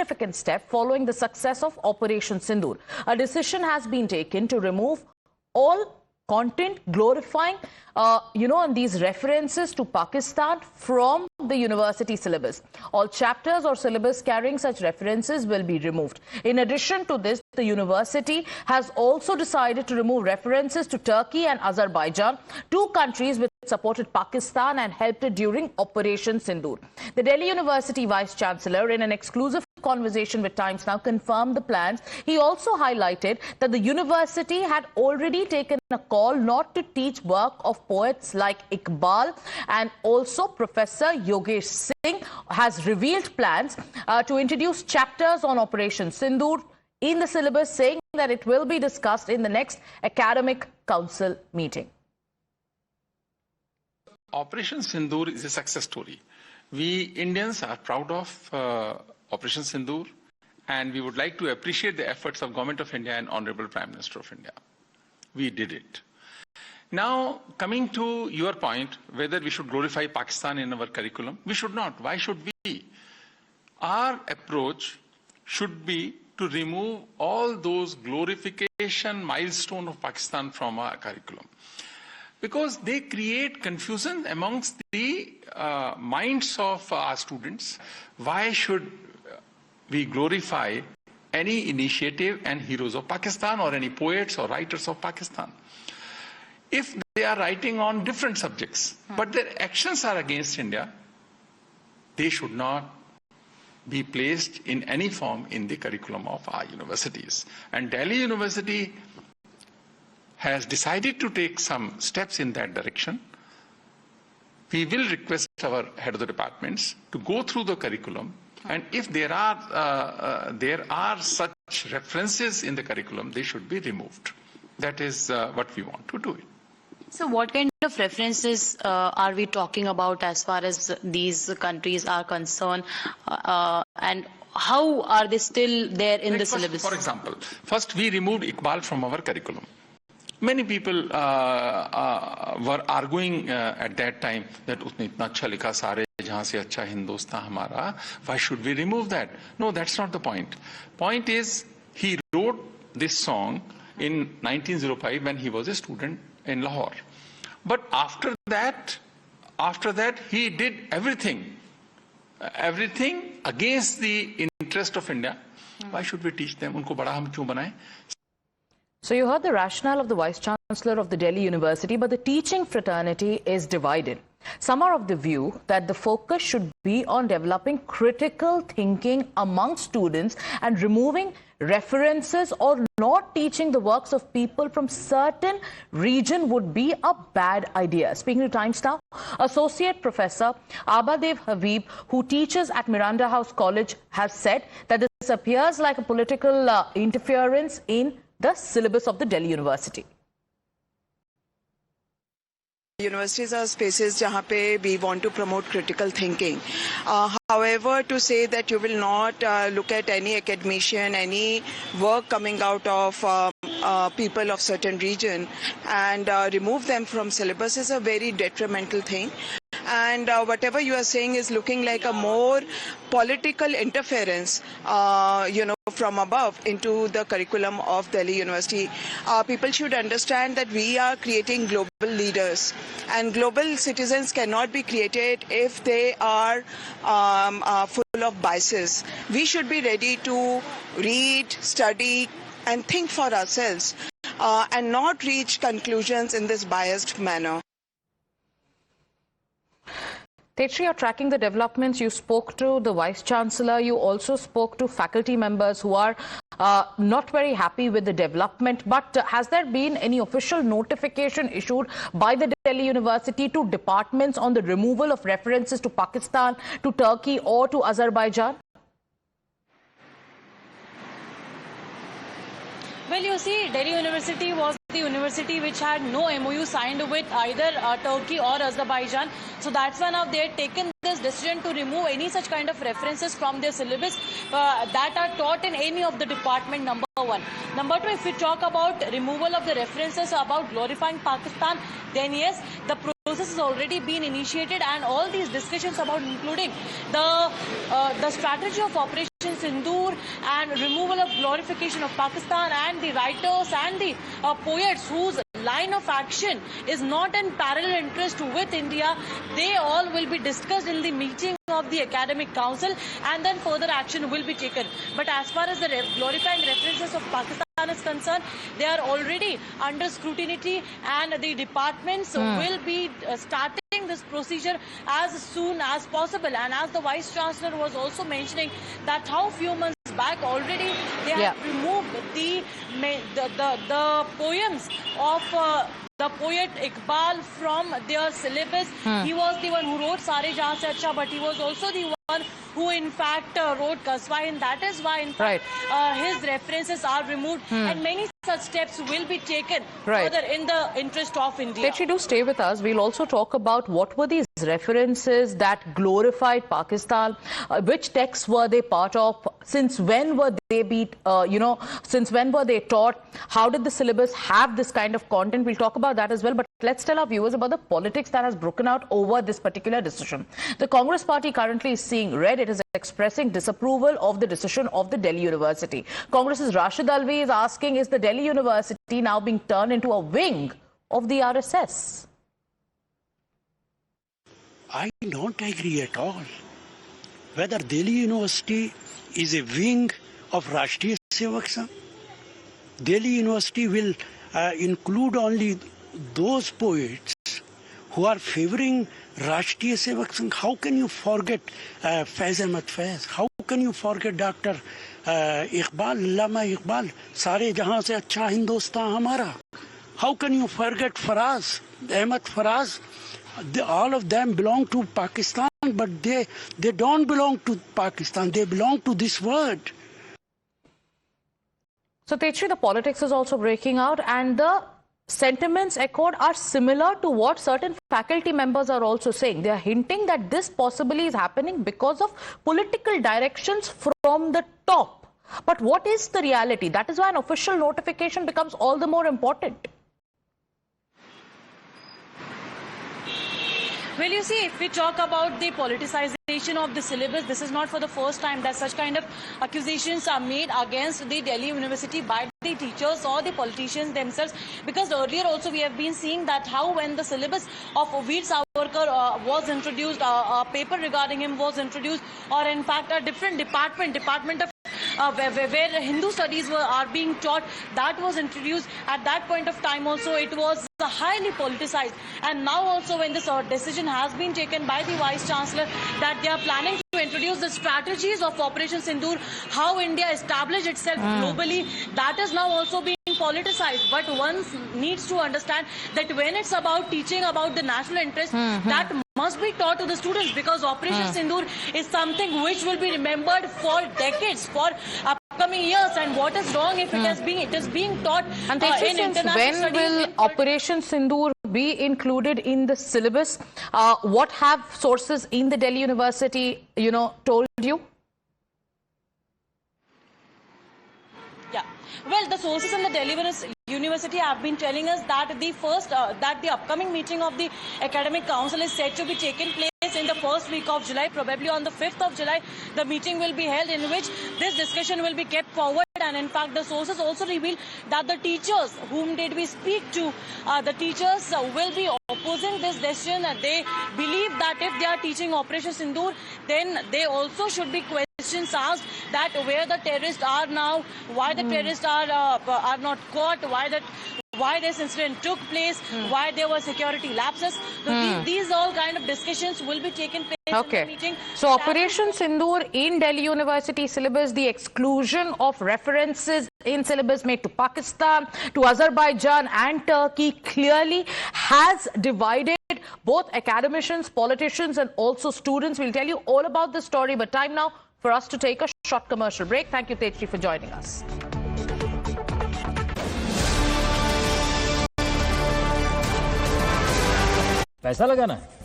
significant step following the success of Operation Sindoor. A decision has been taken to remove all content glorifying, and these references to Pakistan from the university syllabus. All chapters or syllabus carrying such references will be removed. In addition to this, the university has also decided to remove references to Turkey and Azerbaijan, two countries which supported Pakistan and helped it during Operation Sindoor. The Delhi University Vice Chancellor, in an exclusive conversation with Times Now, confirmed the plans. He also highlighted that the university had already taken a call not to teach work of poets like Iqbal, and also Professor Yogesh Singh has revealed plans to introduce chapters on Operation Sindoor in the syllabus, saying that it will be discussed in the next Academic Council meeting. Operation Sindoor is a success story. We Indians are proud of Operation Sindoor, and we would like to appreciate the efforts of Government of India and Honorable Prime Minister of India. We did it. Now, coming to your point, whether we should glorify Pakistan in our curriculum, we should not. Why should we? Our approach should be to remove all those glorification milestones of Pakistan from our curriculum, because they create confusion amongst the minds of our students. Why should we glorify any initiative and heroes of Pakistan or any poets or writers of Pakistan if they are writing on different subjects, but their actions are against India? They should not be placed in any form in the curriculum of our universities. And Delhi University has decided to take some steps in that direction. We will request our head of the departments to go through the curriculum, and if there are such references in the curriculum, they should be removed. That is what we want to do. So what kind of references are we talking about as far as these countries are concerned, and how are they still there in the syllabus? For example, first we removed Iqbal from our curriculum. Many people were arguing at that time that usne itna acha likha sare jahan se acha Hindustan hamara. Why should we remove that? No, that's not the point. Point is, he wrote this song in 1905 when he was a student in Lahore. But after that he did everything against the interest of India. Why should we teach them? Unko bada hum kyun banaye? So you heard the rationale of the Vice Chancellor of the Delhi University, but the teaching fraternity is divided. Some are of the view that the focus should be on developing critical thinking among students and removing references or not teaching the works of people from certain region would be a bad idea. Speaking to Times Now, Associate Professor Abadev Habib, who teaches at Miranda House College, has said that this appears like a political interference in the syllabus of the Delhi University. Universities are spaces jahan pe we want to promote critical thinking. However, to say that you will not look at any academician, any work coming out of people of certain region and remove them from syllabus is a very detrimental thing. And whatever you are saying is looking like a more political interference, from above into the curriculum of Delhi University. People should understand that we are creating global leaders, and global citizens cannot be created if they are full of biases. We should be ready to read, study, and think for ourselves, and not reach conclusions in this biased manner. Tetri, you're tracking the developments. You spoke to the Vice Chancellor. You also spoke to faculty members who are not very happy with the development. But has there been any official notification issued by the Delhi University to departments on the removal of references to Pakistan, to Turkey or to Azerbaijan? Well, you see, Delhi University was the university which had no MOU signed with either Turkey or Azerbaijan. So that's why now they had taken this decision to remove any such kind of references from their syllabus that are taught in any of the department, number one. Number two, if we talk about removal of the references about glorifying Pakistan, then yes, the process has already been initiated, and all these discussions about including the strategy of Operation Sindoor and removal of glorification of Pakistan and the writers and the poets whose line of action is not in parallel interest with India, they all will be discussed in the meeting of the Academic Council, and then further action will be taken. But as far as the glorifying references of Pakistan is concerned, they are already under scrutiny, and the departments will be starting this procedure as soon as possible. And as the Vice Chancellor was also mentioning that how few months back already they have removed the poems of the poet Iqbal from their syllabus. He was the one who wrote Sare Jahan Se Acha, but he was also the one who in fact wrote Kaswa, and that is why in fact his references are removed, and many such steps will be taken further in the interest of India. Actually, do stay with us. We'll also talk about what were these references that glorified Pakistan, which texts were they part of, since when were they since when were they taught, how did the syllabus have this kind of content? We'll talk about that as well, but let's tell our viewers about the politics that has broken out over this particular decision. The Congress party currently is seeing red. It is expressing disapproval of the decision of the Delhi University. Congress's Rashid Alvi is asking, is the Delhi University now being turned into a wing of the RSS? I don't agree at all. Whether Delhi University is a wing of Rashtriya Sevak Sangh, Delhi University will include only those poets who are favoring Rashtriya Sevak Sangh. How can you forget Faiz Ahmad Faiz? How can you forget Dr. Iqbal, Allama Iqbal, Sare Jahan Se Acha Hindustan Hamara? How can you forget Faraz, Ahmad Faraz? All of them belong to Pakistan, but they don't belong to Pakistan. They belong to this world. So, Techri, the politics is also breaking out, and the sentiments echoed are similar to what certain faculty members are also saying. They are hinting that this possibly is happening because of political directions from the top. But what is the reality? That is why an official notification becomes all the more important. Well, you see, if we talk about the politicization of the syllabus, this is not for the first time that such kind of accusations are made against the Delhi University by the teachers or the politicians themselves. Because earlier also we have been seeing that how when the syllabus of Veer Savarkar was introduced, a paper regarding him was introduced, or in fact a different department of where Hindu studies are being taught, that was introduced. At that point of time also it was highly politicized, and now also when this decision has been taken by the Vice Chancellor that they are planning to introduce the strategies of Operation Sindoor, how India established itself globally, that is now also being politicized. But one needs to understand that when it's about teaching about the national interest, that must be taught to the students, because Operation Sindoor is something which will be remembered for decades, for upcoming years. And what is wrong if it is being taught And in international when studies? will Operation Sindoor be included in the syllabus? What have sources in the Delhi University, told you? Yeah. Well, the sources in the Delhi University have been telling us that the upcoming meeting of the Academic Council is said to be taking place in the first week of July. Probably on the 5th of July, the meeting will be held, in which this discussion will be kept forward. And in fact, the sources also reveal that the teachers whom did we speak to, the teachers will be opposing this decision. They believe that if they are teaching Operation Sindoor, then they also should be questions asked that where the terrorists are now, why the terrorists are not caught, why this incident took place, why there were security lapses. So these all kind of discussions will be taken place in the meeting. So Operation Sindoor in Delhi University syllabus, the exclusion of references in syllabus made to Pakistan, to Azerbaijan and Turkey clearly has divided both academicians, politicians and also students. We'll tell you all about this story, but time now for us to take a short commercial break. Thank you, Techri, for joining us. पैसा लगाना है